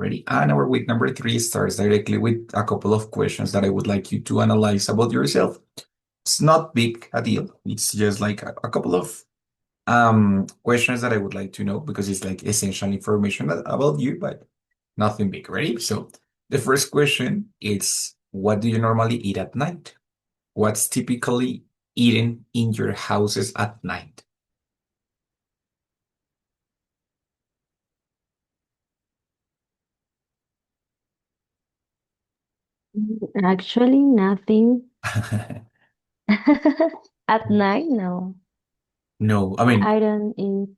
Ready? And our week number three starts directly with a couple of questions that I would like you to analyze about yourself. It's not big a deal. It's just like a couple of questions that I would like to know because it's like essential information about you, but nothing big. Ready? So the first question is, what do you normally eat at night? What's typically eaten in your houses at night? Actually, nothing. At night, no. No, I mean, I don't eat.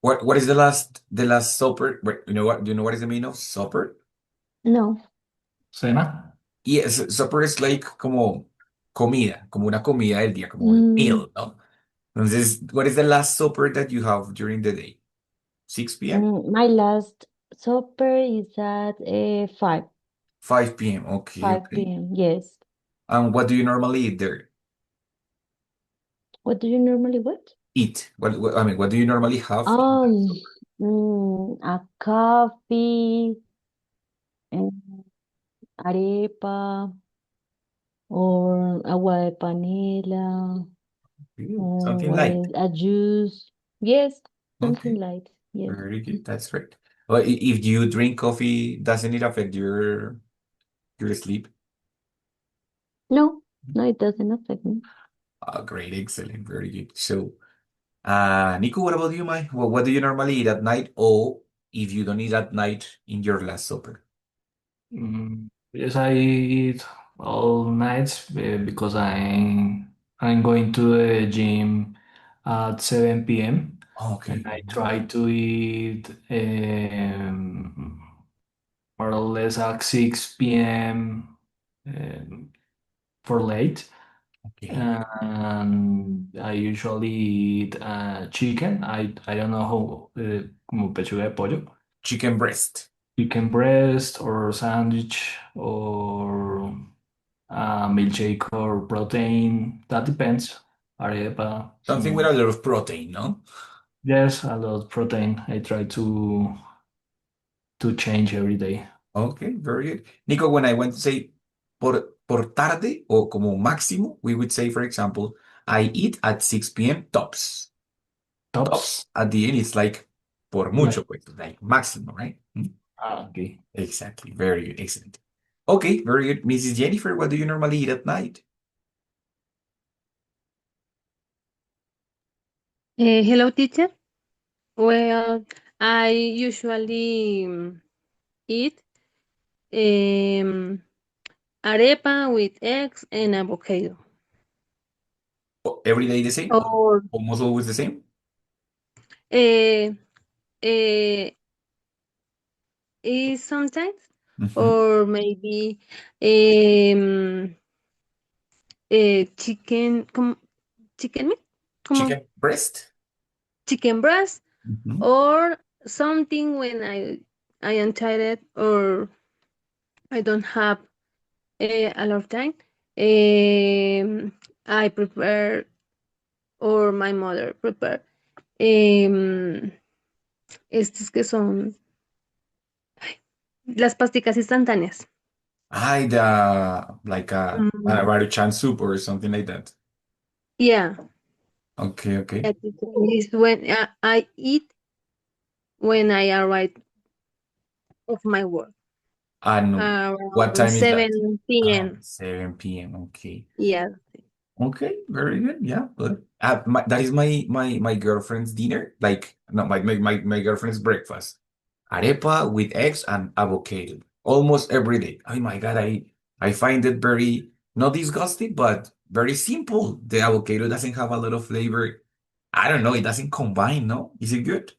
what is the last supper? Wait, you know what? Do you know what is the meaning of supper? No. Cena. Yes, supper is like como comida, como una comida del día, como el Mm, meal, ¿no? Entonces, what is the last supper that you have during the day? 6 p.m.? my last supper is at 5, 5 p.m. Okay, 5 okay. p.m. Yes. And what do you normally eat there? What do you normally what? Eat. I mean, what do you normally have in that Um, supper? a coffee, and arepa, or agua de panela, or Something what light. is a juice? Yes, something Okay, light. Yes. very good. That's right. Well, if you drink coffee, doesn't it affect your sleep? No, no, it doesn't affect me. Great, excellent, very good. So, Nico, what about you, Mai? What do you normally eat at night, or if you don't eat at night in your last supper? Yes, I eat all nights because I'm going to the gym at 7 p.m. Okay. and I try to eat more or less at 6 p.m. For late. Okay. And I usually eat chicken. I don't know how, como pechuga de pollo, Chicken breast. chicken breast or sandwich or milkshake or protein. That depends. Arepa. Something with a lot of protein, no? Yes, a lot of protein. I try to change every day. Okay, very good. Nico, when I went to say por tarde o como máximo, we would say, for example, I eat at 6 p.m. tops. Tops Tops, at the end, it's like por like mucho, pues, like maximum, right? okay. Exactly. Very good. Excellent. Okay, very good. Mrs. Jennifer, what do you normally eat at night? Hello, teacher. Well, I usually eat um, arepa with eggs and avocado. Every day the same? Or Almost always the same? uh, uh, is sometimes, Mhm. or maybe chicken, chicken meat, como Chicken breast? chicken breast, Mhm. or something when I am tired or I don't have a lot of time. I prepare or my mother prepare estos que son las pasticas instantáneas. I like a Mm, Maruchan soup or something like that. yeah, Okay, okay. that is when I eat when I arrive of my work And what around time is that? 7 p.m. 7 p.m. Okay. Yeah. Okay, very good. Yeah, good. That is my girlfriend's dinner. Like, no, my girlfriend's breakfast. Arepa with eggs and avocado. Almost every day. Oh my God, I find it very not disgusting, but very simple. The avocado doesn't have a lot of flavor. I don't know, it doesn't combine, no? Is it good?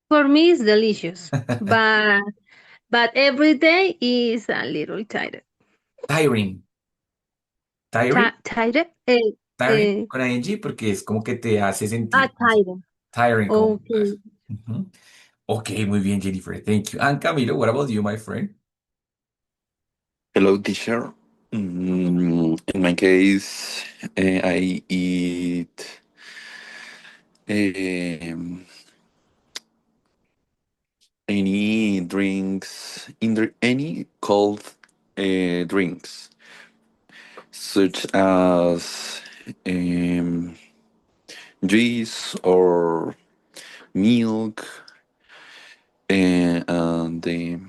For me, it's delicious, but every day is a little tired. Tiring. Tiring. Tired? Tiring Eh, con ing porque es como que te hace sentir tired. tiring como. Okay. Ujú. Ok, muy bien, Jennifer. Thank you. And Camilo, what about you, my friend? Hello, teacher. In my case, I eat um, any drinks, any cold drinks, such as um, juice or milk, and the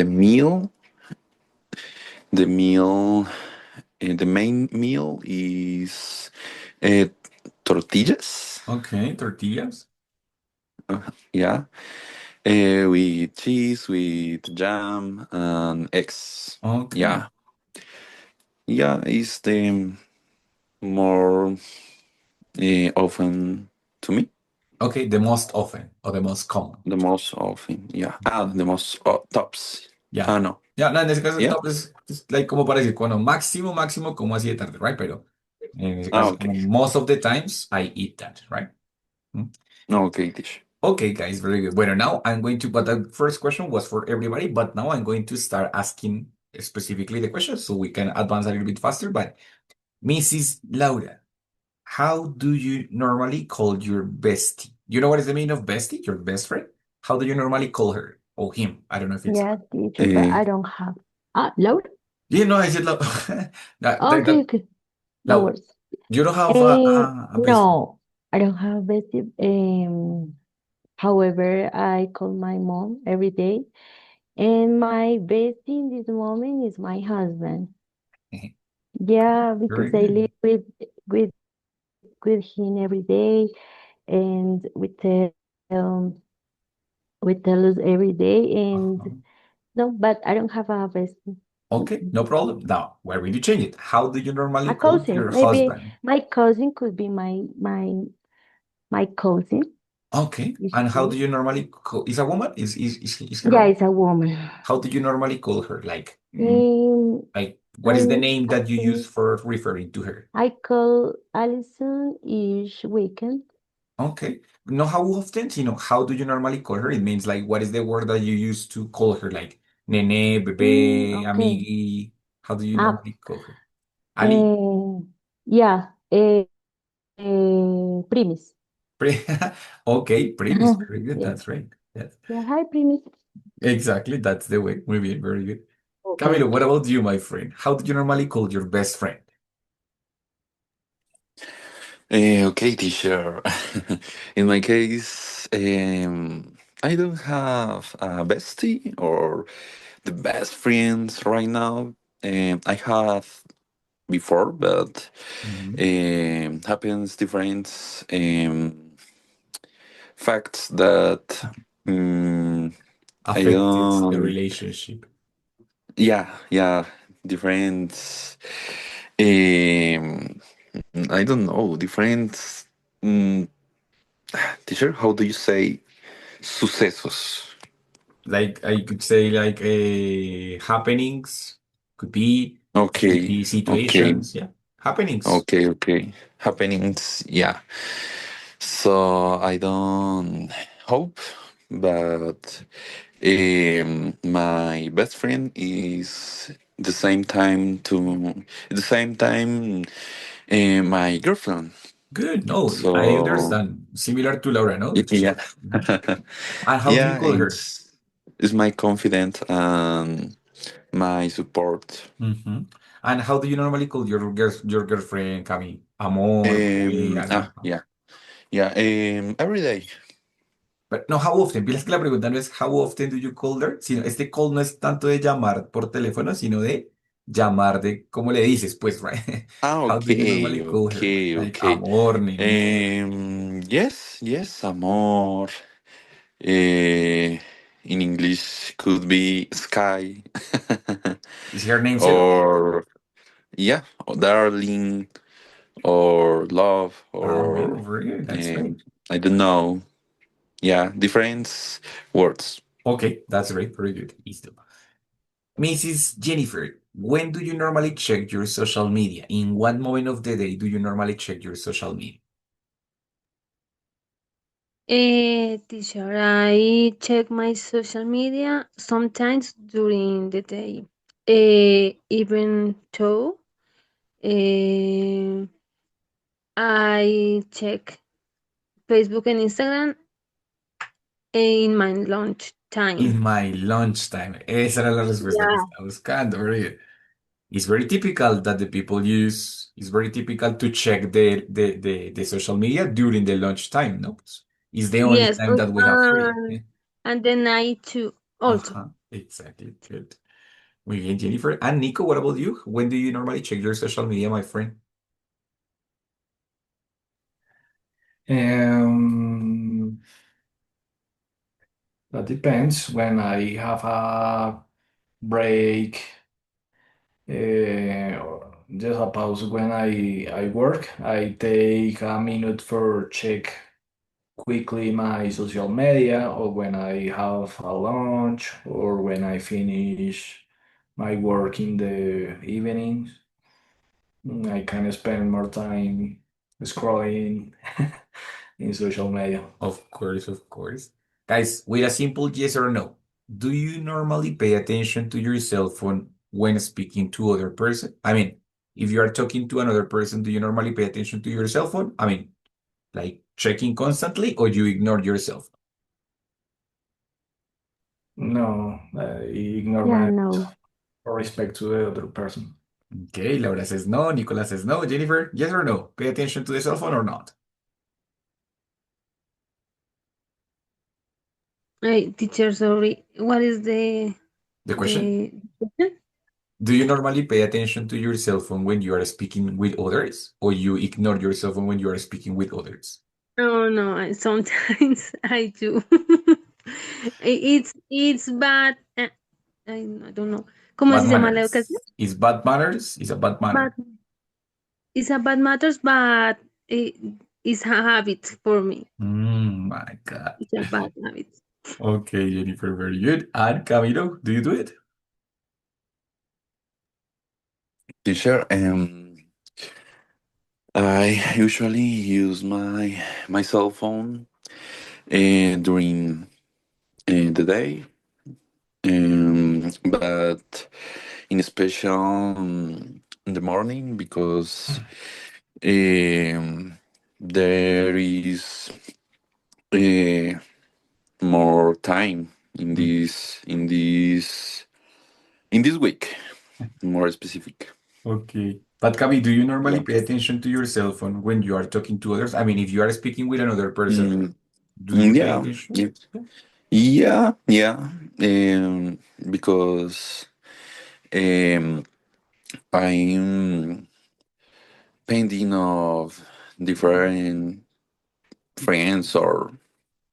meal, the meal, the main meal is uh, tortillas. Okay, tortillas. Yeah, with cheese, with jam and eggs. Okay. Yeah, yeah, it's the more often to me, Okay, the most often or the most common. the most often. Yeah, the most tops. Ya. No, Ya, no, en ese caso, yeah. top es like, como para decir, bueno, máximo, máximo, como así de tarde, right? Pero en ese caso, como Okay, most of the times, I eat that, right? Mm. okay, dish. Okay, guys, very good. Bueno, now I'm going to, but the first question was for everybody, but now I'm going to start asking specifically the questions so we can advance a little bit faster. But Mrs. Laura, how do you normally call your bestie? You know what is the meaning of bestie, your best friend? How do you normally call her or him? I don't know if it's, Yes, teacher, but Uh, I don't have. Ah, Laura? you know, I said, Okay, okay. No Laura, worries. you don't have Eh, a best friend. no, I don't have bestie. However, I call my mom every day, and my bestie in this moment is my husband. Yeah, Very because I good. live with with him every day, and um, we tell us every day, and Uh-huh. no, but I don't have a bestie. Okay, Mm-mm. no problem. Now, we're going to change it. How do you normally A call cousin, your maybe husband? my cousin could be my cousin. Okay, You and how do see? you normally call? Is a woman? Is her a Yeah, woman? it's a woman. How do you normally call her? Um, Like what is the I name I that you use think for referring to her? I call Allison each weekend. Okay, know how often? How do you normally call her? It means like what is the word that you use to call her? Like nene, bebé, Okay. amigui. How do you Ah, normally call her? Ali. eh, yeah. Primis. Okay, premise. Very good. Yeah. That's right. Yes, Yeah. Hi, Primis. exactly. That's the way. Muy bien. Very good. Okay. Camilo, what Okay. about you, my friend? How do you normally call your best friend? Okay, teacher. In my case, I don't have a bestie or the best friends right now. I have before, but Mhm. happens different facts that um, I Affected the don't. relationship. Yeah, yeah, different. Um, I don't know different. Um, Teacher, how do you say sucesos? Like I could say, like happenings could Okay, be okay, situations. Yeah, happenings. okay. Happenings, yeah. So I don't hope, but my best friend is the same time my girlfriend. Good. No, I So understand. Similar to Laura, no? yeah, Mhm. And how do you yeah, call her? it's my confident and my support. Mhm. And how do you normally call your girlfriend, Cami? Amor, bebé, algo. Yeah, yeah. Every day. Pero no, how often. Piensas que la pregunta no es how often do you call her, sino este call no es tanto de llamar por teléfono, sino de llamar de cómo le dices, pues, right? How do you normally call her? Like Okay. amor, nene. Yes, amor. In English could be sky, Is her name Seba? or yeah, or darling, or love, Ah, bueno, or very good. That's great. um, I don't know. Yeah, different words. Okay, that's great. Very good. Listo. Mrs. Jennifer, when do you normally check your social media? In what moment of the day do you normally check your social media? Teacher, I check my social media sometimes during the day. Even though eh, I check Facebook and Instagram in my lunch In time. my lunchtime. Esa era la respuesta que Yeah. estaba buscando. Very good. It's very typical that the people use, it's very typical to check the social media during the lunchtime, no? It's the only Yes. time that we have free. Yeah. And the night too also. Uh-huh. Exactly. Good. Muy bien, Jennifer. And Nico, what about you? When do you normally check your social media, my friend? Um, that depends. When I have a break, or just a pause when I work, I take a minute for check quickly my social media, or when I have a lunch, or when I finish my work in the evenings. I can spend more time scrolling in social media. Of course, of course. Guys, with a simple yes or no, do you normally pay attention to your cell phone when speaking to other person? I mean, if you are talking to another person, do you normally pay attention to your cell phone? I mean, like checking constantly, or you ignore yourself? No, I ignore Yeah, my no. respect to the other person. Okay, Laura says no, Nicolas says no. Jennifer, yes or no? Pay attention to the cell phone or not? Teacher, sorry. What is the The question? the question? Do you normally pay attention to your cell phone when you are speaking with others, or you ignore your cell phone when you are speaking with others? No, no. Sometimes I do. It's bad. I don't know. ¿Cómo Bad se llama la educación? manners. Is bad manners? Is a bad Bad. manner. It's a bad matters, but it, it's a habit for me. My God. It's a bad habit. Okay, Jennifer, very good. And Camilo, do you do it? Teacher, I usually use my cell phone during the day, but in special in the morning because there is uh, more time Mm, in this week, more specific. okay. But Cami, do you normally Yeah. pay attention to your cell phone when you are talking to others? I mean, if you are speaking with another person, Mm, do you pay yeah. attention? Yeah. Yeah. Yeah. Because um, I'm painting of different friends or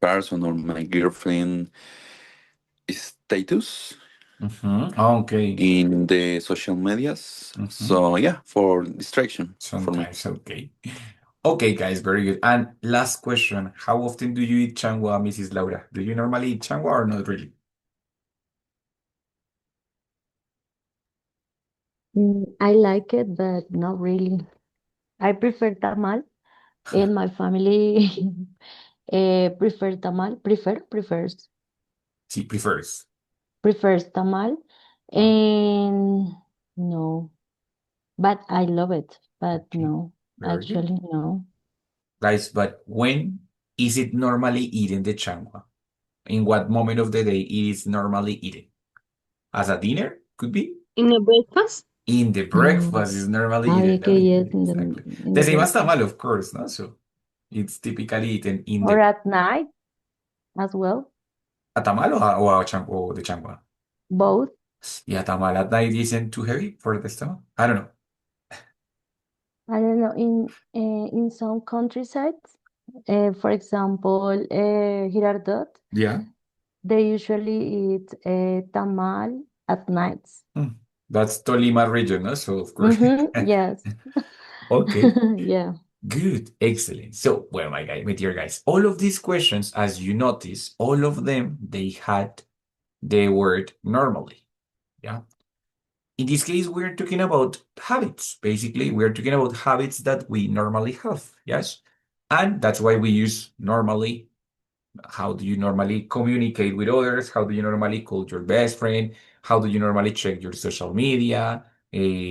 person or my girlfriend status Mm-hmm. Okay. in the social medias. Mm-hmm. So yeah, for distraction for me. Sometimes, okay. Okay, guys, very good. And last question. How often do you eat changua, Mrs. Laura? Do you normally eat changua or not really? I like it, but not really. I prefer tamal, and my family prefer tamal, She prefers. prefers tamal, Ah, and no, but I love it, but okay. no, Very good. actually no. Guys, but when is it normally eaten the changua? In what moment of the day it is normally eaten? As a dinner? Could be? In the breakfast? In the Mm, breakfast is normally eaten. No, okay, yes, exactly. in The the same as breakfast tamal, of course, no? So it's typically eaten in or the at night as well, a tamal or the changua. both. Yeah, tamal at night isn't too heavy for the stomach. I don't know. I don't know in some countrysides, for example, Girardot, Yeah. they usually eat tamal at nights. Hmm. That's Tolima region, no? So of course. Yes. Okay. Yeah. Good. Excellent. So, well, my dear guys, all of these questions, as you notice, all of them, they had the word normally. Yeah. In this case, we're talking about habits. Basically, we're talking about habits that we normally have. Yes. And that's why we use normally. How do you normally communicate with others? How do you normally call your best friend? How do you normally check your social media?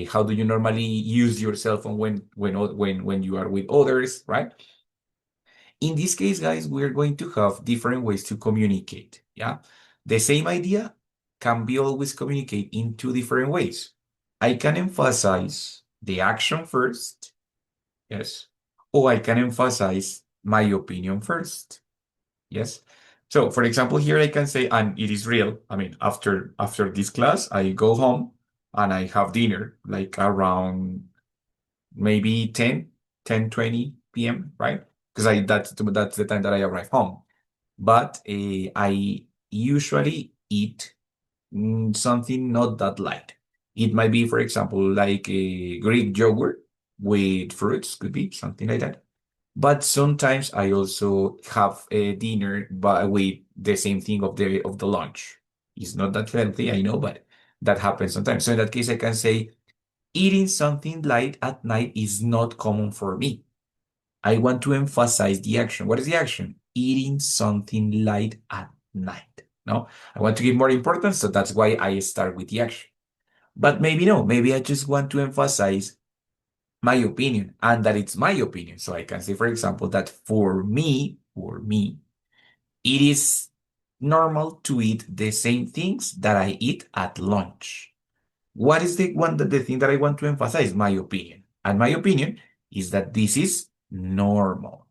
How do you normally use your cell phone when you are with others, right? In this case, guys, we're going to have different ways to communicate. Yeah. The same idea can be always communicated in two different ways. I can emphasize the action first, yes, or I can emphasize my opinion first, yes. So, for example, here I can say, and it is real. I mean, after this class, I go home and I have dinner like around maybe 10:20 p.m., right? Because that's the time that I arrive home. But I usually eat something not that light. It might be, for example, like a Greek yogurt with fruits, could be something like that. But sometimes I also have a dinner but with the same thing of the lunch. It's not that healthy, I know, but that happens sometimes. So in that case, I can say eating something light at night is not common for me. I want to emphasize the action. What is the action? Eating something light at night. No, I want to give more importance, so that's why I start with the action. But maybe no, maybe I just want to emphasize my opinion and that it's my opinion. So I can say, for example, that for me, it is normal to eat the same things that I eat at lunch. What is the thing that I want to emphasize? My opinion. And my opinion is that this is normal.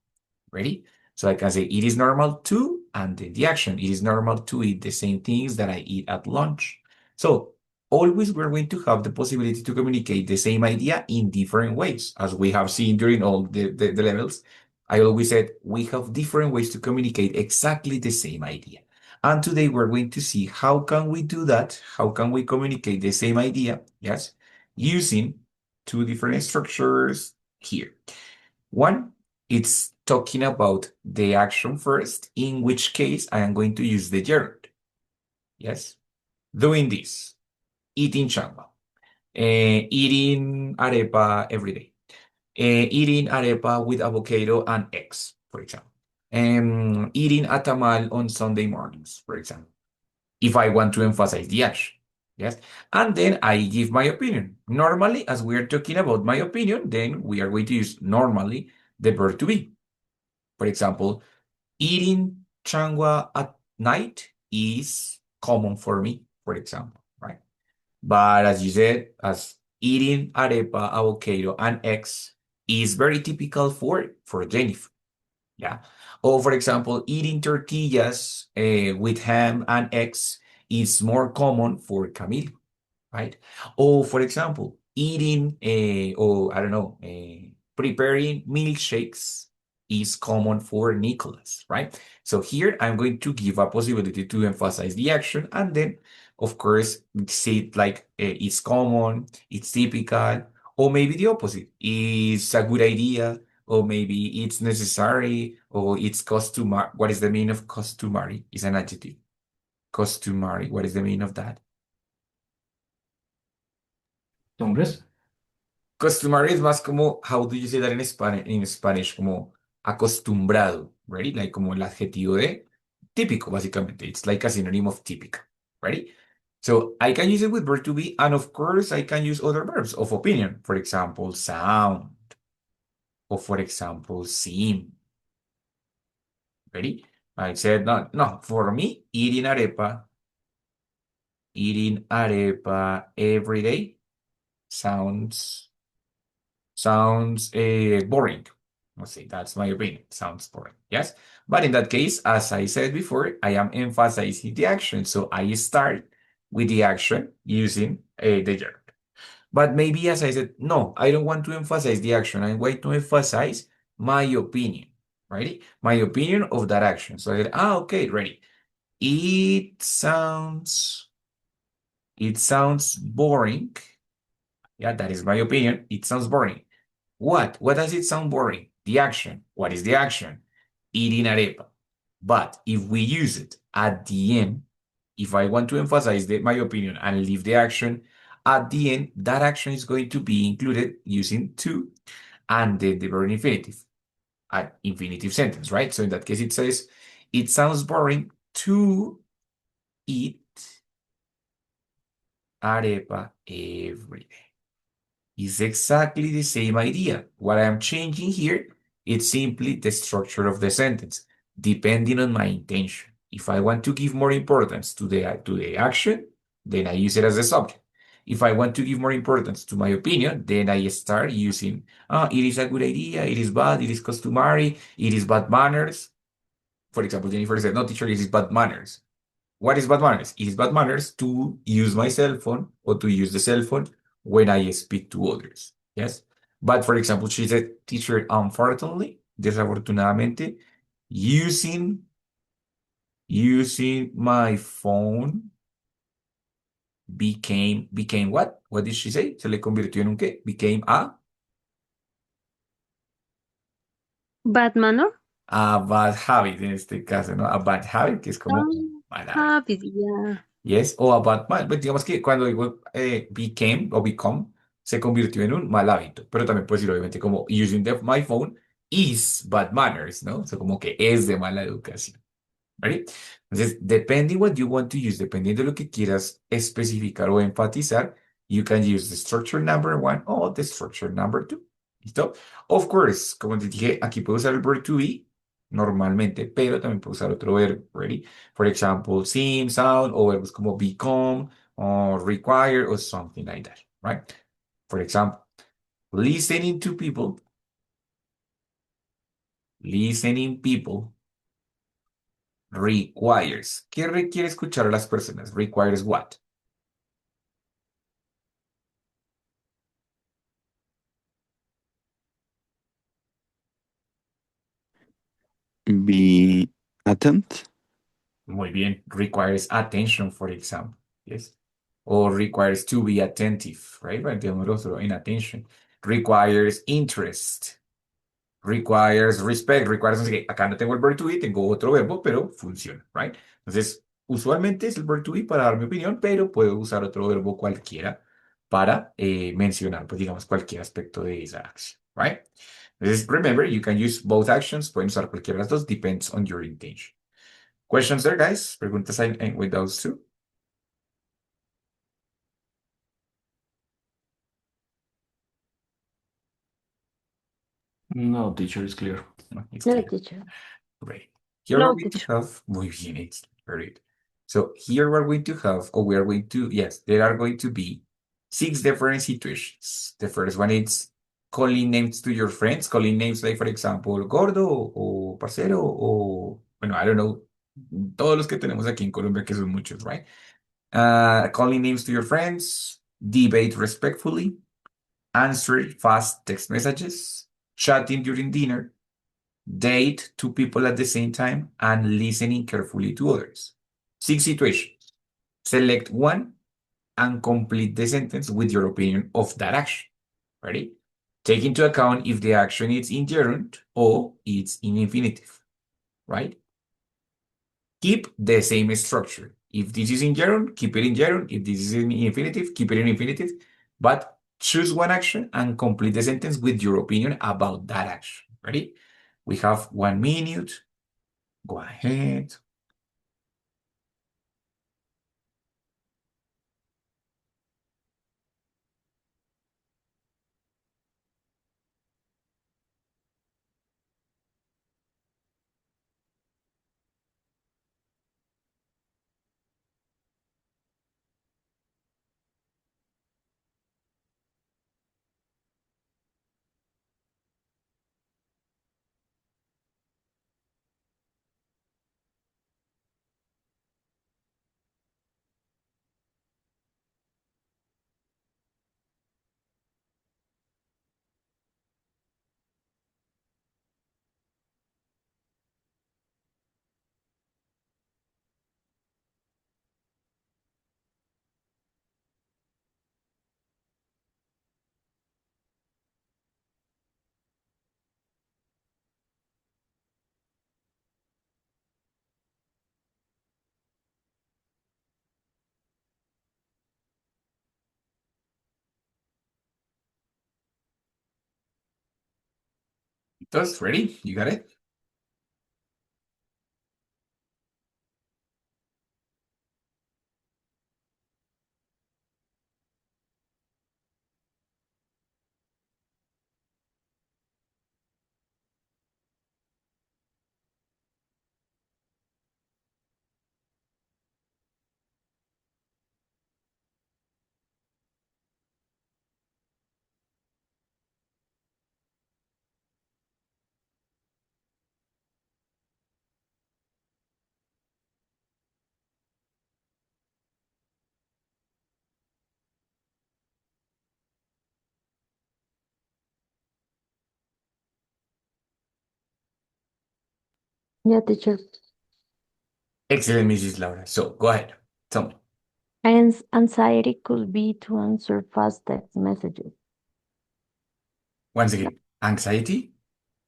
Ready? So I can say it is normal to, and then the action. It is normal to eat the same things that I eat at lunch. So always we're going to have the possibility to communicate the same idea in different ways, as we have seen during all the levels. I always said we have different ways to communicate exactly the same idea. And today we're going to see how can we do that? How can we communicate the same idea? Yes, using two different structures here. One, it's talking about the action first, in which case I am going to use the gerund. Yes, doing this, eating chamba, eating arepa every day, eating arepa with avocado and eggs, for example, eating a tamal on Sunday mornings, for example, if I want to emphasize the action. Yes. And then I give my opinion. Normally, as we are talking about my opinion, then we are going to use normally the verb to be. For example, eating changua at night is common for me, for example, right? But as you said, as eating arepa, avocado, and eggs is very typical for Jennifer. Yeah. Or for example, eating tortillas with ham and eggs is more common for Camille, right? Or for example, eating or I don't know, preparing milkshakes is common for Nicholas, right? So here I'm going to give a possibility to emphasize the action and then, of course, say it like it's common, it's typical, or maybe the opposite is a good idea, or maybe it's necessary, or it's customary. What is the meaning of customary? Is an adjective. Customary. What is the meaning of that? ¿Hombres? Customary es más como, how do you say that in Spanish? Como acostumbrado, ready? Like como el adjetivo de típico, básicamente. It's like a synonym of típico, ready? So I can use it with verb to be, and of course I can use other verbs of opinion. For example, sound, or for example, seem. Ready? I said, no, for me, eating arepa every day sounds boring. Let's say that's my opinion. Sounds boring. Yes. But in that case, as I said before, I am emphasizing the action. So I start with the action using the verb. But maybe, as I said, no, I don't want to emphasize the action. I want to emphasize my opinion, right? My opinion of that action. So I said, okay, ready. It sounds boring. Yeah, that is my opinion. It sounds boring. What? What does it sound boring? The action. What is the action? Eating arepa. But if we use it at the end, if I want to emphasize my opinion and leave the action at the end, that action is going to be included using to and then the verb infinitive, an infinitive sentence, right? So in that case, it says, it sounds boring to eat arepa every day. It's exactly the same idea. What I'm changing here It's simply the structure of the sentence, depending on my intention. If I want to give more importance to the action, then I use it as a subject. If I want to give more importance to my opinion, then I start using, it is a good idea, it is bad, it is customary, it is bad manners. For example, Jennifer said, no, teacher, it is bad manners. What is bad manners? It is bad manners to use my cell phone or to use the cell phone when I speak to others. Yes. But for example, she said, teacher, unfortunately, desafortunadamente, using using my phone became what? What did she say? Se le convirtió en un qué? Became Bad manner? a bad habit en este caso, ¿no? A bad habit, que es como Oh, mal hábito. habit, yeah. Yes, o a bad mal. Pues digamos que cuando digo became o become, se convirtió en un mal hábito. Pero también puedo decir, obviamente, como using my phone is bad manners, ¿no? O sea, como que es de mala educación. ¿Vale? Entonces, depending what you want to use, dependiendo de lo que quieras especificar o enfatizar, you can use the structure number one o the structure number two. ¿Listo? Of course, como te dije, aquí puedo usar el verb to be normalmente, pero también puedo usar otro verbo. ¿Ready? For example, seem, sound, o verbos como become, or require, or something like that. Right? For example, listening to people, listening people requires. ¿Qué requiere escuchar a las personas? Requires what? Be attent. Muy bien. Requires attention, for example. Yes. Or requires to be attentive, right? Entiendo otro en attention. Requires interest. Requires respect. Requires, no sé qué. Acá no tengo el verb to be, tengo otro verbo, pero funciona, right? Entonces, usualmente es el verb to be para dar mi opinión, pero puedo usar otro verbo cualquiera para mencionar, pues digamos, cualquier aspecto de esa acción, right? Entonces, remember, you can use both actions. Pueden usar cualquiera de las dos, depends on your intention. Questions there, guys? Preguntas with those two? No, teacher, is clear. No, it's No, clear. teacher. Great. Here we're No, going to teacher. have, muy bien, it's very good. So here we're going to have, or we are going to, yes, there are going to be 6 different situations. The first one is calling names to your friends, calling names like, for example, gordo o parcero o, bueno, I don't know, todos los que tenemos aquí en Colombia, que son muchos, right? Calling names to your friends, debate respectfully, answer fast text messages, chatting during dinner, date two people at the same time, and listening carefully to others. 6 situations. Select one and complete the sentence with your opinion of that action. Ready? Take into account if the action is in gerund or it's in infinitive, right? Keep the same structure. If this is in gerund, keep it in gerund. If this is in infinitive, keep it in infinitive. But choose one action and complete the sentence with your opinion about that action. Ready? We have 1 minute. Go ahead. Just ready? You got it? Yeah, teacher. Excellent, Mrs. Laura. So go ahead. Tell me. Anxiety could be to answer fast text messages. Once again, anxiety?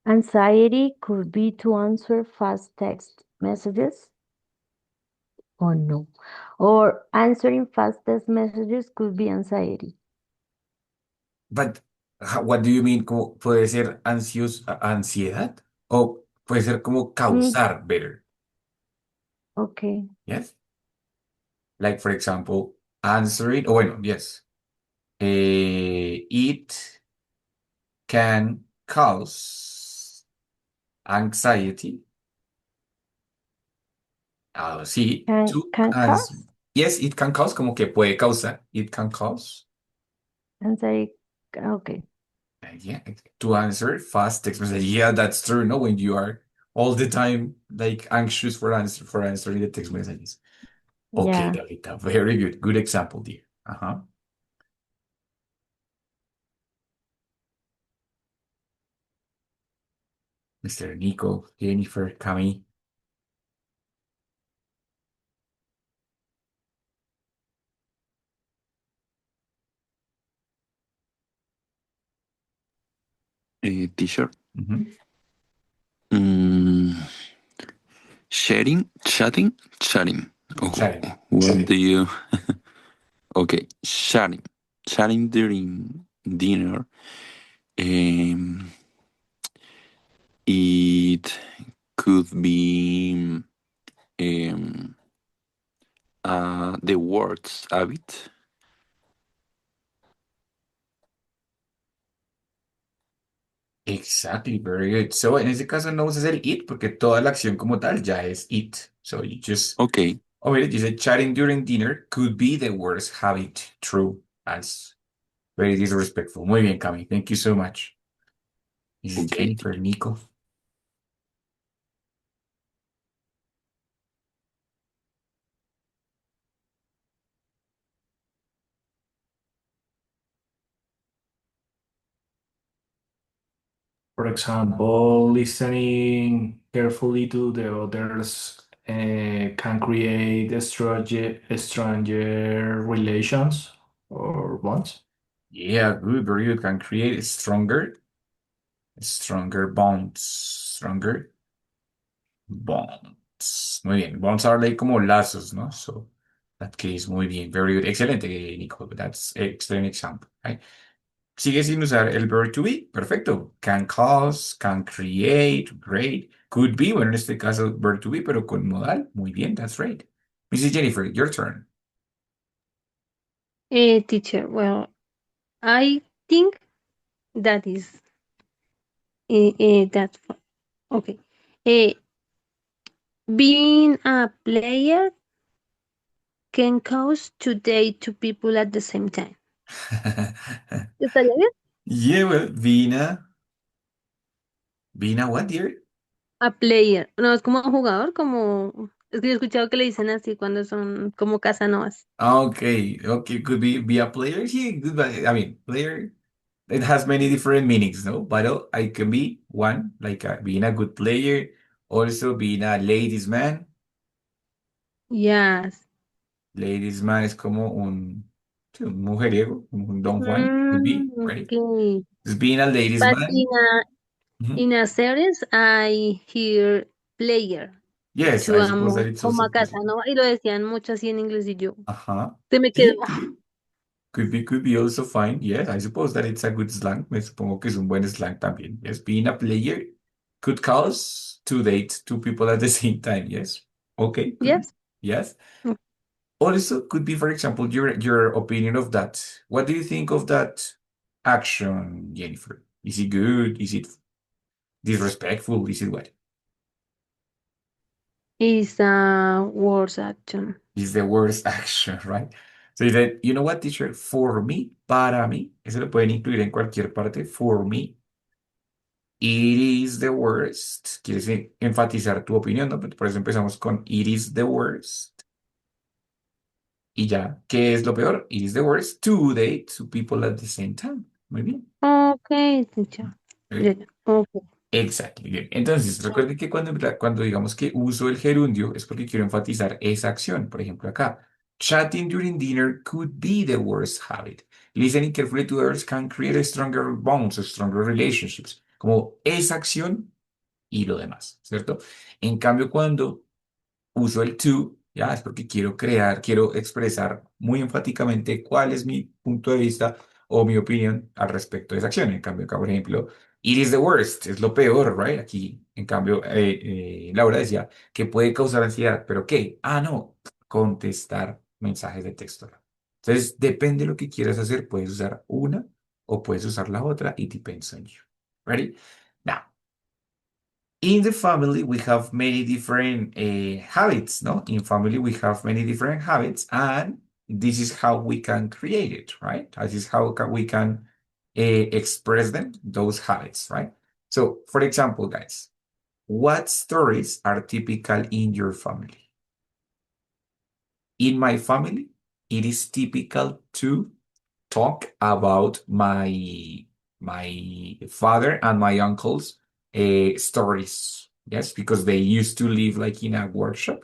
Anxiety could be to answer fast text messages or no. Or answering fast text messages could be anxiety. But what do you mean? ¿Puede ser ansiedad? O puede ser como Mm, causar better. okay. Yes? Like, for example, answering, bueno, yes. It can cause anxiety. Sí, to Can answer. cause Yes, it can cause, como que puede causar. It can cause. anxiety. Okay. Yeah, to answer fast text message. Yeah, that's true. No, when you are all the time like anxious for answering the text messages. Okay, Yeah. Davita, very good. Good example, dear. Uh-huh. Mr. Nico, Jennifer, Cami. Teacher. Mhm. Mm, chatting. Oh, Chatting. what do you? Okay, chatting during dinner. Um, it could be um, the words habit. Exactly, very good. So en ese caso no usas el it porque toda la acción como tal ya es it. So you just, Okay, oh, mira, dice chatting during dinner could be the worst habit. True. That's very disrespectful. Muy bien, Cami. Thank you so much. This is okay. Jennifer, Nico. For example, listening carefully to the others can create stranger relations or bonds. Yeah, good, very good. Can create stronger bonds. Stronger bonds. Muy bien. Bonds are like como lazos, ¿no? So that case, muy bien. Very good. Excelente, Nico. That's excellent example, right? Sigue sin usar el verb to be. Perfecto. Can cause, can create, great. Could be, bueno, en este caso, verb to be, pero con modal. Muy bien, that's right. Mrs. Jennifer, your turn. Teacher, well, I think that is that okay. Uh, Being a player can cause to date two people at the same time. ¿Estaría bien? Yeah, well, Vina, what, dear? A player. No, es como jugador, como... Es que yo he escuchado que le dicen así cuando son como casanovas. Okay, okay, could be a player. Yeah, good, I mean, player. It has many different meanings, no? But I can be one, like being a good player, also being a ladies man. Yes. Ladies man es como sí, un mujeriego, un Don Juan, could be, right? Okay. Just being a ladies But man. Mhm. in a series I hear player Yes, to I a suppose that it's como also a possible. Casanova y lo decían mucho así en inglés y yo Uh-huh. se me quedó. Sí, could be also fine. Yes, I suppose that it's a good slang. Me supongo que es un buen slang también. Yes, being a player could cause to date two people at the same time. Yes. Okay, could be. Yes. Yes. Also, could be, for example, your opinion of that. What do you think of that action, Jennifer? Is it good? Is it disrespectful? Is it what? Is a words action. Is the worst action, right? So that, you know what, teacher? For me, para mí, eso lo pueden incluir en cualquier parte. For me, it is the worst. Quieres enfatizar tu opinión, ¿no? Por eso empezamos con it is the worst. Y ya, ¿qué es lo peor? It is the worst to date two people at the same time. Muy bien. Okay, teacher. Very Ya, ya. Okay. Exactly. Bien. Entonces, recuerden que cuando digamos que uso el gerundio es porque quiero enfatizar esa acción. Por ejemplo, acá, chatting during dinner could be the worst habit. Listening carefully to others can create stronger bonds, stronger relationships. Como esa acción y lo demás, ¿cierto? En cambio, cuando uso el to, ya es porque quiero crear, quiero expresar muy enfáticamente cuál es mi punto de vista o mi opinión al respecto de esa acción. En cambio, acá, por ejemplo, it is the worst, es lo peor, right? Aquí, en cambio, Laura decía que puede causar ansiedad, pero ¿qué? Ah, no, contestar mensajes de texto. Entonces, depende de lo que quieras hacer, puedes usar una o puedes usar la otra, it depends on you. Ready? Now, in the family, we have many different habits, no? In family, we have many different habits, and this is how we can create it, right? This is how we can express them, those habits, right? So, for example, guys, what stories are typical in your family? In my family, it is typical to talk about my father and my uncle's stories. Yes, because they used to live like in a workshop,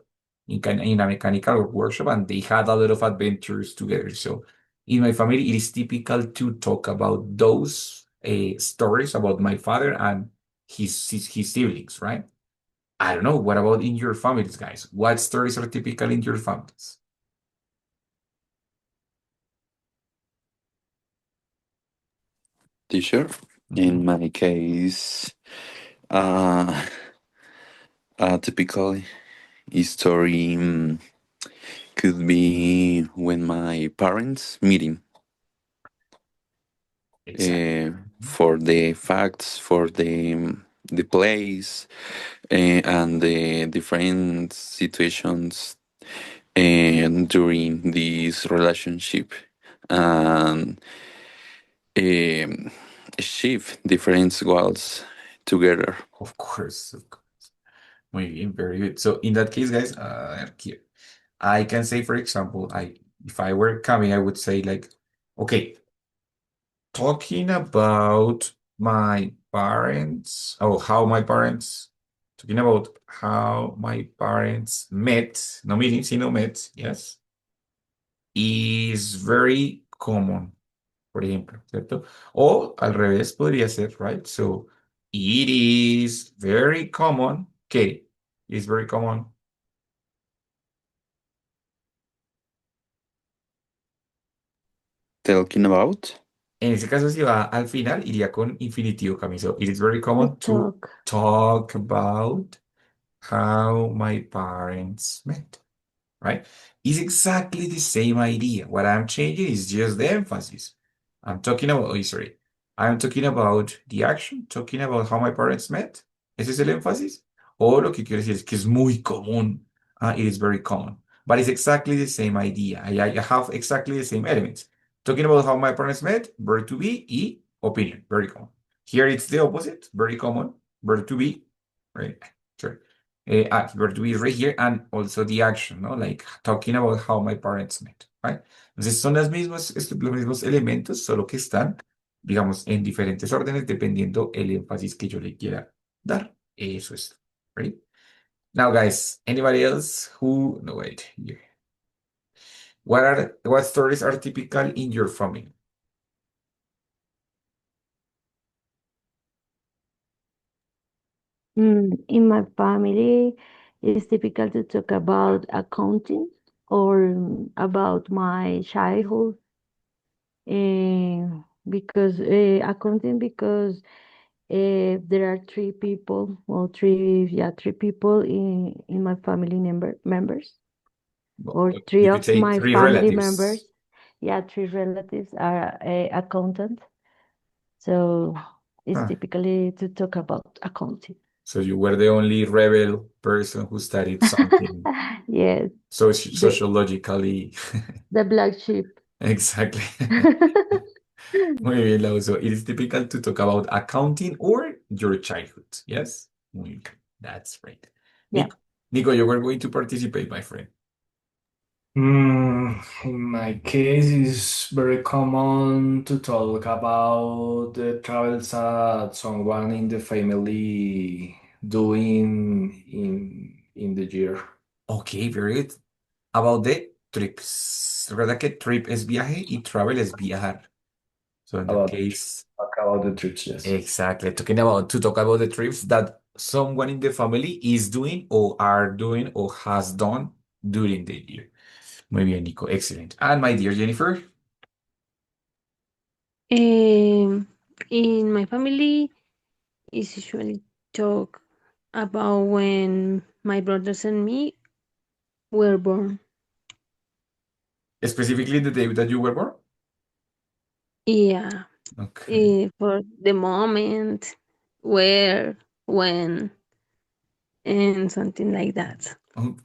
in a mechanical workshop, and they had a lot of adventures together. So in my family, it is typical to talk about those stories about my father and his siblings, right? I don't know. What about in your families, guys? What stories are typical in your families? Teacher, Mhm. in my case, uh, a typical story could be when my parents meeting Exactly. for the facts, for the place, and the different situations and during this relationship, and um, achieve different goals together. Of course, of course. Muy bien, very good. So in that case, guys, here I can say, for example, if I were coming, I would say like, okay, talking about my parents, oh, how my parents, talking about how my parents met, no meeting, sino met, yes, is very common, por ejemplo, ¿cierto? O al revés podría ser, right? So it is very common, que is very common. Talking about En ese caso, si va al final, iría con infinitivo, Camiso. It is very To common to talk. talk about how my parents met, right? It's exactly the same idea. What I'm changing is just the emphasis. I'm talking about, oh, sorry. I'm talking about the action, talking about how my parents met. Ese es el énfasis. O lo que quiero decir es que es muy común. It is very common. But it's exactly the same idea. I have exactly the same elements. Talking about how my parents met, verb to be, y opinion, very common. Here it's the opposite, very common, verb to be, right? Sure. Verb to be is right here, and also the action, ¿no? Like talking about how my parents met, right? Entonces son los mismos elementos, solo que están, digamos, en diferentes órdenes dependiendo el énfasis que yo le quiera dar. Eso es, right? Now, guys, anybody else who, no, wait, here. What stories are typical in your family? In my family, it's typical to talk about accounting or about my childhood. Because accounting because there are three people, well, three people in my family members, Well, or three you could of say my three family relatives. members. Yeah, three relatives are accountant. So it's Huh. typically to talk about accounting. So you were the only rebel person who studied something Yes, the sociologically. the black sheep. Exactly. Muy bien, Lau. So it is typical to talk about accounting or your childhood. Yes? Muy bien. That's right. Yeah. Nico, you were going to participate, my friend. In my case, it's very common to talk about the travels that someone in the family doing in the year. Ok, very good. About the trips. Recuerda que trip es viaje y travel es viajar. So in that About the case, talk about the trips, yes. exactly. Talking about to talk about the trips that someone in the family is doing or are doing or has done during the year. Muy bien, Nico. Excellent. And my dear Jennifer, Um, in my family, is usually talk about when my brothers and me were born. specifically the day that you were born. Yeah, Okay. for the moment, where, when, and something like that. Oh,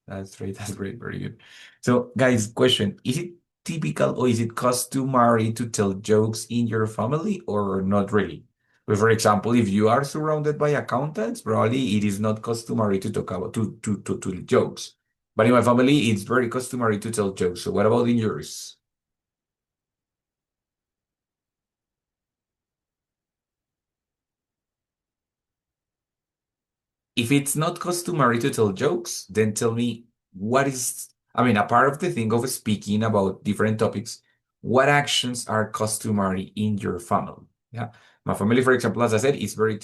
that's great. That's great. Very good. So, guys, question: is it typical or is it customary to tell jokes in your family or not really? But for example, if you are surrounded by accountants, probably it is not customary to talk about to tell jokes. But in my family, it's very customary to tell jokes. So, what about in yours? If it's not customary to tell jokes, then tell me what is, I mean, a part of the thing of speaking about different topics, what actions are customary in your family? Yeah. My family, for example, as I said, is very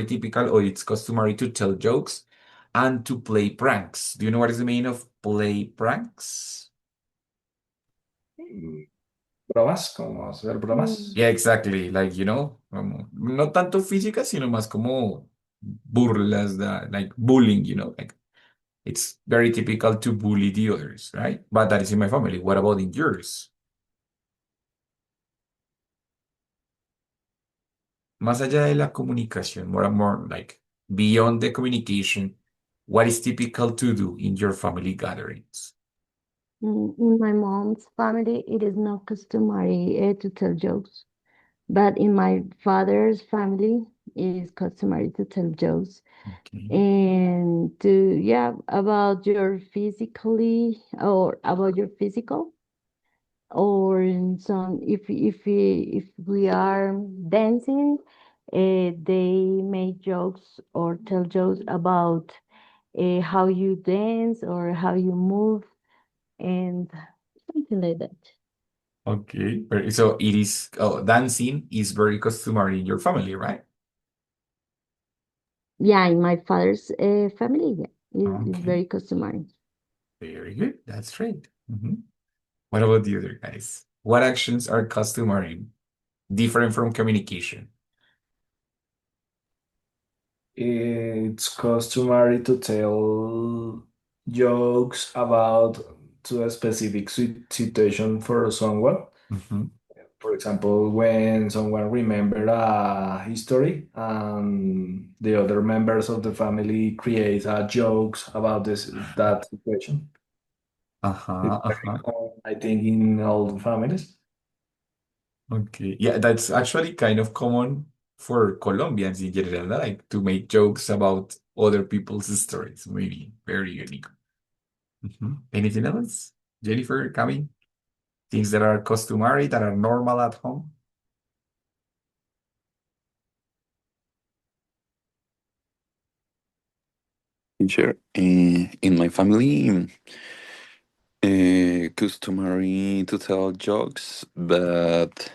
typical or it's customary to tell jokes and to play pranks. Do you know what is the meaning of play pranks? Mm, Bromas, como hacer Mm. bromas. Yeah, exactly. Like, no tanto física, sino más como burlas, like bullying, like it's very typical to bully the others, right? But that is in my family. What about in yours? Más allá de la comunicación, more like beyond the communication, what is typical to do in your family gatherings? In my mom's family, it is not customary to tell jokes, but in my father's family, it is customary to tell jokes. Okay. And to, yeah, about your physically or about your physical, or in some, if we are dancing, they make jokes or tell jokes about how you dance or how you move and something like that. Okay. So it is, dancing is very customary in your family, right? Yeah, in my father's family, yeah, is Okay. very customary. Very good. That's great. Mhm. What about the other guys? What actions are customary, different from communication? It's customary to tell jokes about to a specific situation for someone. Mhm. For example, when someone remember a history and the other members of the family create jokes about that situation. Uh-huh, It's very uh-huh. common, I think, in all the families. Okay. Yeah, that's actually kind of common for Colombians in general, like to make jokes about other people's stories. Maybe very unique. Mhm. Anything else? Jennifer, Cami? Things that are customary, that are normal at home? Sure. In my family, customary to tell jokes, but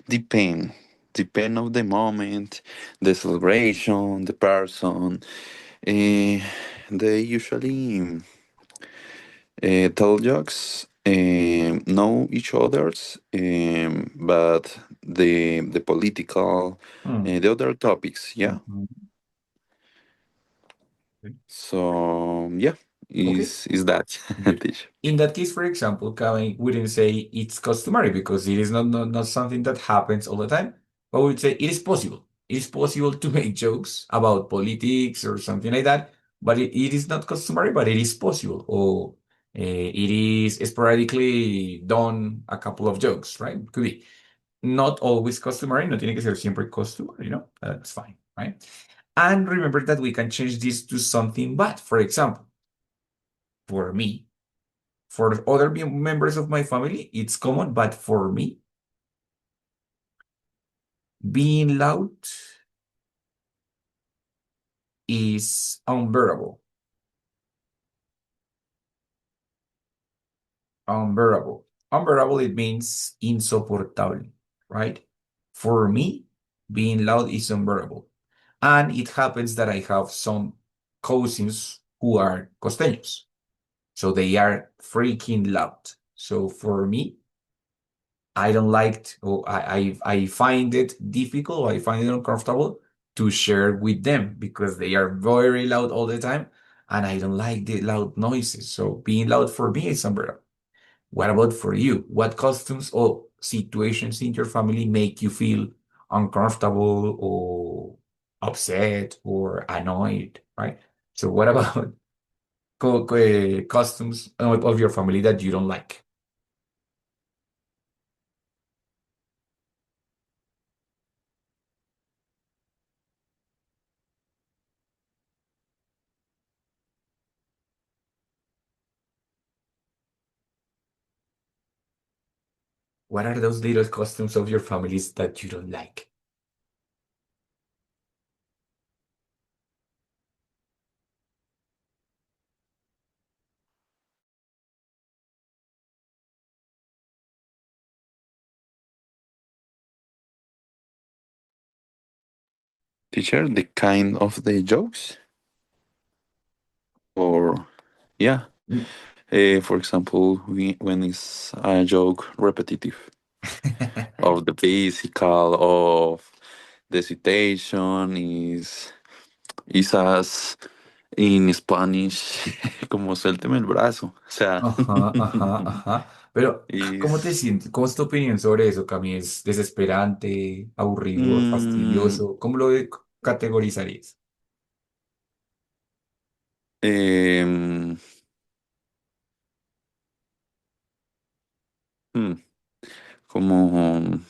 depend. Depend of the moment, the celebration, the person. Uh, they usually tell jokes, know each others, but the political, Hmm. the other topics, yeah. Mhm. So yeah, Okay. is that Good. Tish? In that case, for example, Kevin wouldn't say it's customary because it is not something that happens all the time, but we would say it is possible. It is possible to make jokes about politics or something like that, but it is not customary, but it is possible. Or it is sporadically done a couple of jokes, right? Could be. Not always customary, no tiene que ser siempre customary, That's fine, right? And remember that we can change this to something bad. For example, for me, For other members of my family, it's common, but for me, being loud is unbearable. Unbearable. Unbearable, it means insoportable, right? For me, being loud is unbearable. And it happens that I have some cousins who are costeños. So they are freaking loud. So for me, I don't like, or I find it difficult, I find it uncomfortable to share with them because they are very loud all the time and I don't like the loud noises. So being loud for me is unbearable. What about for you? What customs or situations in your family make you feel uncomfortable or upset or annoyed, right? So what about customs of your family that you don't like? What are those little customs of your families that you don't like? Teacher, the kind of the jokes, or yeah, Mm. for example, when it's a joke repetitive of the physical of the situation is as in Spanish como suélteme el brazo, o sea, Ajá, ajá, ajá. Pero, ¿cómo te is sientes? ¿Cómo es tu opinión sobre eso, Cami? ¿Es desesperante, aburrido, mm, fastidioso? ¿Cómo lo categorizarías? em, hmm, como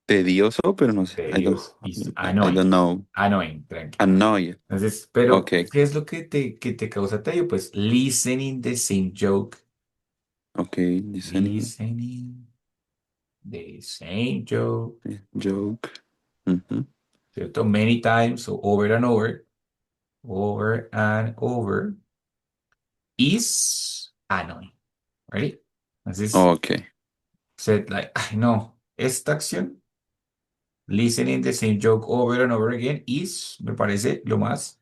tedioso, pero no sé, Tedioso, listo. I don't Annoying. know, Annoying, tranqui. annoyed, Entonces, pero, okay, ¿qué es lo que te causa tedio? Pues listening the same joke. okay, listening, Listening the same joke. joke, mhm, ¿Cierto? Many times, so over and over, is annoying. Ready? Entonces, okay, said like, ay, no, esta acción, listening the same joke over and over again, me parece lo más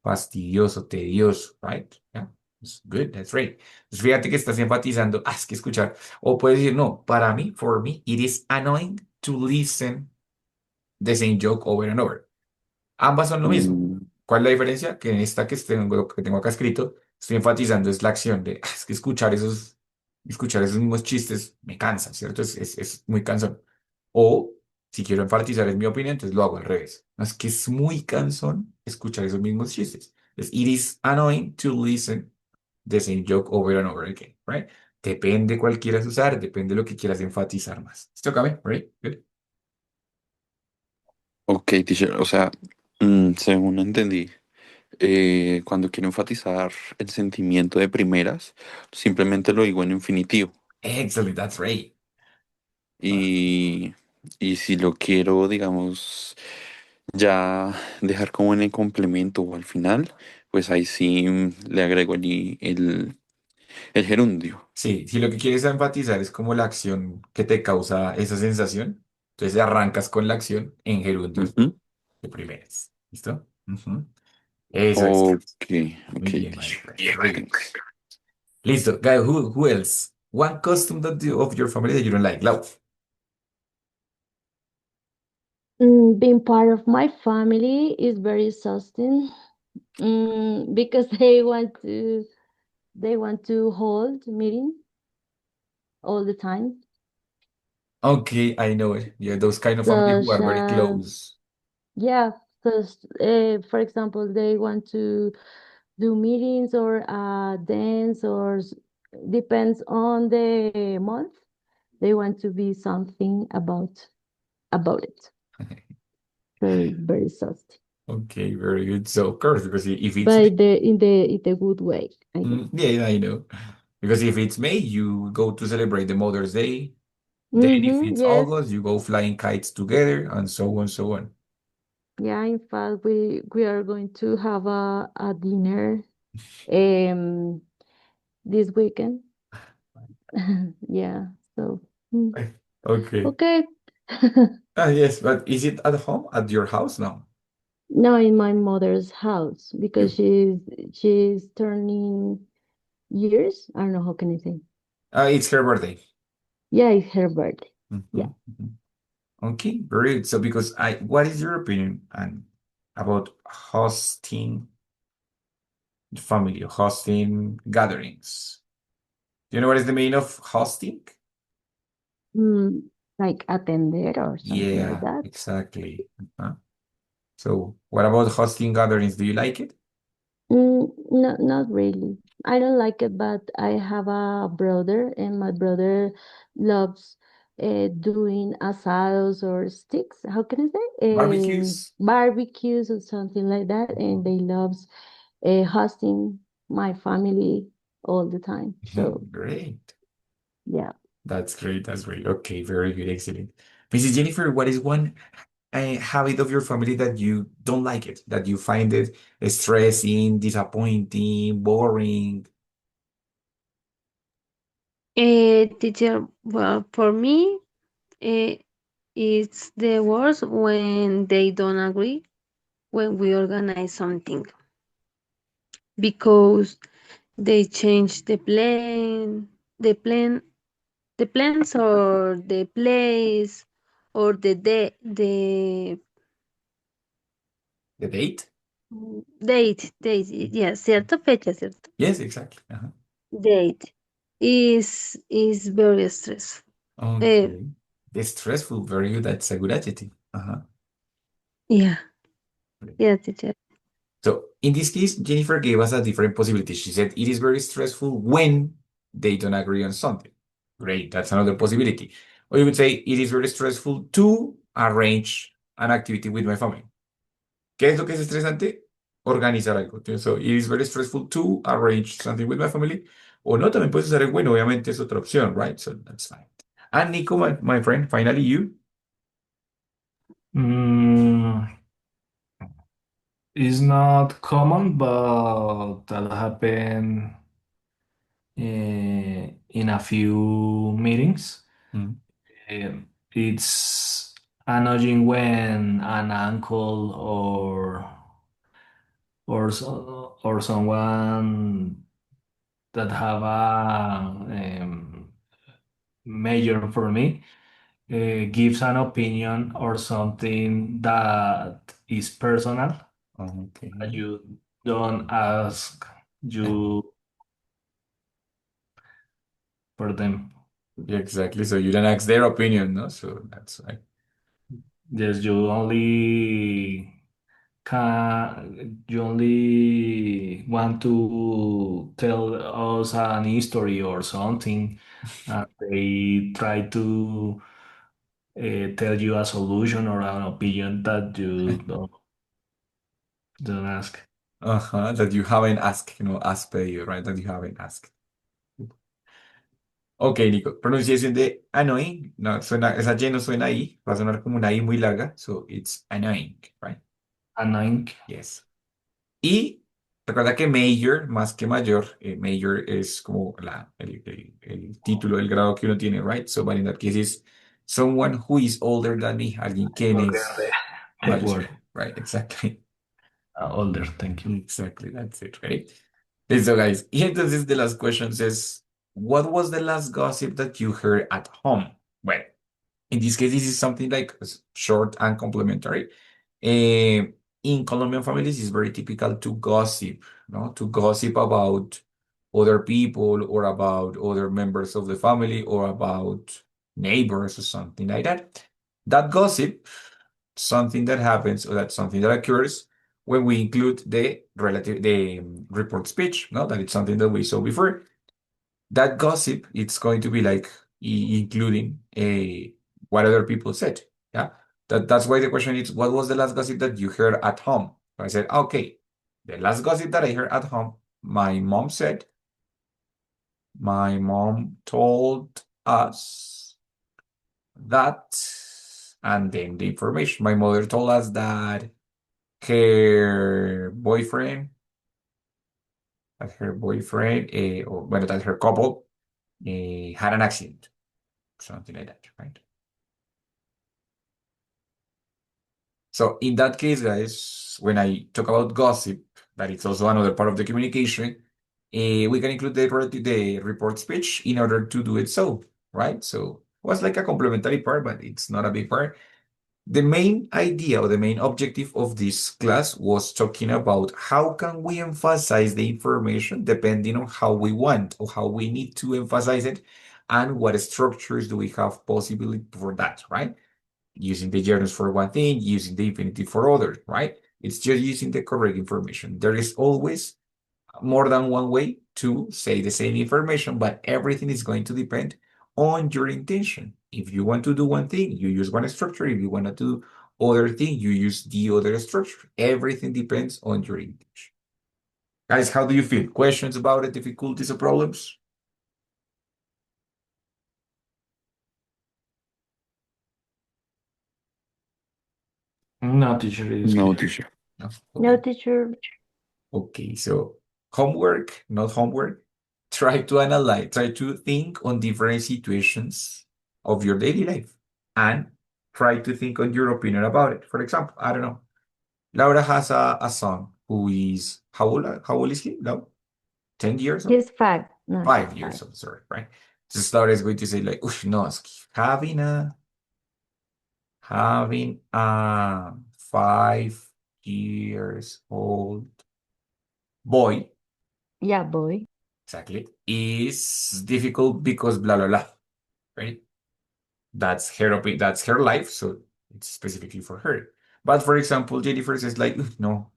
fastidioso, tedioso, right? Yeah, it's good, that's right. Entonces, fíjate que estás enfatizando, es que escuchar, o puedes decir, no, para mí, for me, it is annoying to listen the same joke over and over. Ambas son lo mismo. mm, ¿Cuál es la diferencia? Que en esta que tengo acá escrito, estoy enfatizando es la acción de, es que escuchar esos mismos chistes me cansa, ¿cierto? Es muy cansón. O si quiero enfatizar es mi opinión, entonces lo hago al revés. No, es que es muy cansón escuchar esos mismos chistes. Entonces, it is annoying to listen the same joke over and over again, right? Depende cuál quieras usar, depende de lo que quieras enfatizar más. ¿Esto cabe? Right? Good. okay, teacher, o sea, según entendí, cuando quiero enfatizar el sentimiento de primeras, simplemente lo digo en infinitivo. Excellent, that's right. Y, y si lo quiero, digamos, ya dejar como en el complemento o al final, pues ahí sí le agrego el gerundio. Sí, si lo que quieres enfatizar es como la acción que te causa esa sensación, entonces arrancas con la acción en gerundio Ujú. de primeras. ¿Listo? Ujú. Eso es. Ok, ok, Muy bien, my teacher. friend. Very good. Thanks. Listo. Guy, who else? One custom of your family that you don't like. Lau. Being part of my family is very exhausting, because they want to hold meeting all the time, Okay, I know it. Yeah, those kind of family who such are very as, close. yeah, for example, they want to do meetings or dance, or depends on the month. They want to be something about it. So it's very exhausting, Okay, very good. So, of course, because if it's but in the good way, I guess. Yeah, I know. Because if it's May, you go to celebrate the Mother's Day. Then if Mm-hmm, it's yes. August, you go flying kites together, and so on, so on. Yeah, in fact, we are going to have a dinner um this weekend. Yeah, so Okay. okay. Ah, yes, but is it at home, at your house now? Now in my mother's house because You. she's turning years. I don't know how can I say. It's her birthday. Yeah, it's her birthday. Yeah. Mhm, mhm. Okay, very good. So, because what is your opinion and about hosting family, hosting gatherings? Do you know what is the meaning of hosting? Mm, like atender or something like Yeah, that. exactly. Uh-huh. So, what about hosting gatherings? Do you like it? No, not really. I don't like it, but I have a brother, and my brother loves doing asados or sticks. How can I say? Barbecues? Barbecues or something like that, and Mhm. they loves hosting my family all the time. So Great. yeah. That's great. That's great. Okay, very good. Excellent. Mrs. Jennifer, what is one habit of your family that you don't like it, that you find it stressing, disappointing, boring? Teacher, well, for me, uh, it's the worst when they don't agree when we organize something because they change the plans or the place or the The date? date, yes, cierta fecha, cierto Yes, exactly. Uh-huh. date is very stressful. Uh, Okay. The stressful, very good. That's a good adjective. Uh-huh. yeah, yeah, teacher. So in this case, Jennifer gave us a different possibility. She said it is very stressful when they don't agree on something. Great, that's another possibility. Or you would say it is very stressful to arrange an activity with my family. ¿Qué es lo que es estresante? Organizar algo. So it is very stressful to arrange something with my family. O no, también puedes usar el bueno, obviamente es otra opción, right? So that's fine. And Nico, my friend, finally you. Mm, it's not common, but that happen in a few meetings. Mm. It's annoying when an uncle or someone that have a major for me gives an opinion or something that is personal. Okay. You don't ask you for them. Yeah, exactly. So you don't ask their opinion, no? So that's right. Yes, you only want to tell us an history or something, and they try to tell you a solution or an opinion that you don't ask. Uh-huh. That you haven't asked, asked per you, right? That you haven't asked. Ok, Nico. Pronunciación de annoying. No, suena, esa Y no suena ahí. Va a sonar como una I muy larga. So it's annoying, right? Annoying. Yes. Y recuerda que major, más que mayor, major es como el título del grado que uno tiene, right? So, but in that case is someone who is older than me. Alguien quien Okay, es the mayor. word. Right, exactly. Older, thank you. Exactly, that's it, right? Listo, guys. Y entonces de las questions es, what was the last gossip that you heard at home? Well, in this case, this is something like short and complementary. Eh, in Colombian families, it's very typical to gossip, no? To gossip about other people or about other members of the family or about neighbors or something like that. That gossip, something that happens or that's something that occurs when we include the report speech, no? That it's something that we saw before. That gossip, it's going to be like including what other people said. Yeah. That's why the question is, what was the last gossip that you heard at home? So I said, okay, the last gossip that I heard at home, my mom said, My mom told us that, and then the information. My mother told us that her boyfriend, or well, that her couple had an accident, something like that, right? So in that case, guys, when I talk about gossip, that it's also another part of the communication, we can include the report speech in order to do it so, right? So it was like a complementary part, but it's not a big part. The main idea or the main objective of this class was talking about how can we emphasize the information depending on how we want or how we need to emphasize it and what structures do we have possibility for that, right? Using the gerunds for one thing, using the infinitive for others, right? It's just using the correct information. There is always more than one way to say the same information, but everything is going to depend on your intention. If you want to do one thing, you use one structure. If you want to do other thing, you use the other structure. Everything depends on your intention. Guys, how do you feel? Questions about it, difficulties or problems? No, teacher, it is No, clear. teacher. No? No, Okay. teacher. Okay, so homework, not homework. Try to analyze, try to think on different situations of your daily life and try to think on your opinion about it. For example, I don't know. Laura has a son who is, how old is he? No, 10 years old? He's five. No, he's 5 years five. old, sorry, right? So Laura is going to say like, "Ush, no, having a 5 years old boy. Yeah, boy. Exactly. Is difficult because blah blah blah. Right? That's her opinion, that's her life, so it's specifically for her. But for example, Jennifer says like, no,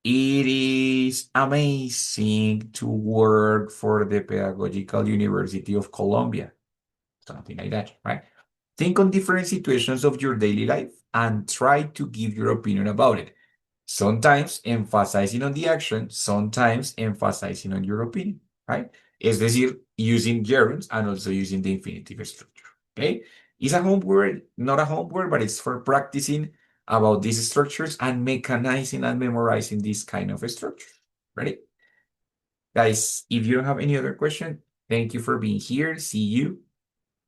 it is amazing to work for the Pedagogical University of Colombia. Something like that, right? Think on different situations of your daily life and try to give your opinion about it. Sometimes emphasizing on the action, sometimes emphasizing on your opinion, right? Es decir, using gerunds and also using the infinitive structure, okay? It's a homework, not a homework, but it's for practicing about these structures and mechanizing and memorizing these kind of structures. Ready? Guys, if you don't have any other question, thank you for being here. See you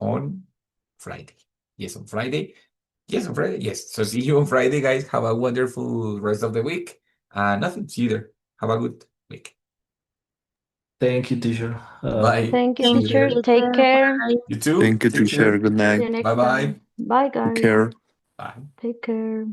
on Friday. Yes, on Friday. Yes, on Friday. Yes. So see you on Friday, guys. Have a wonderful rest of the week. Nothing. See you there. Have a good week. Thank you, teacher. Bye. Thank you, See Thank you you, teacher. later. Take teacher. care. Bye. You too. Thank you, Take teacher. care. Good See night. you next Bye bye. time. Bye, Take guys. care. Bye. Take care.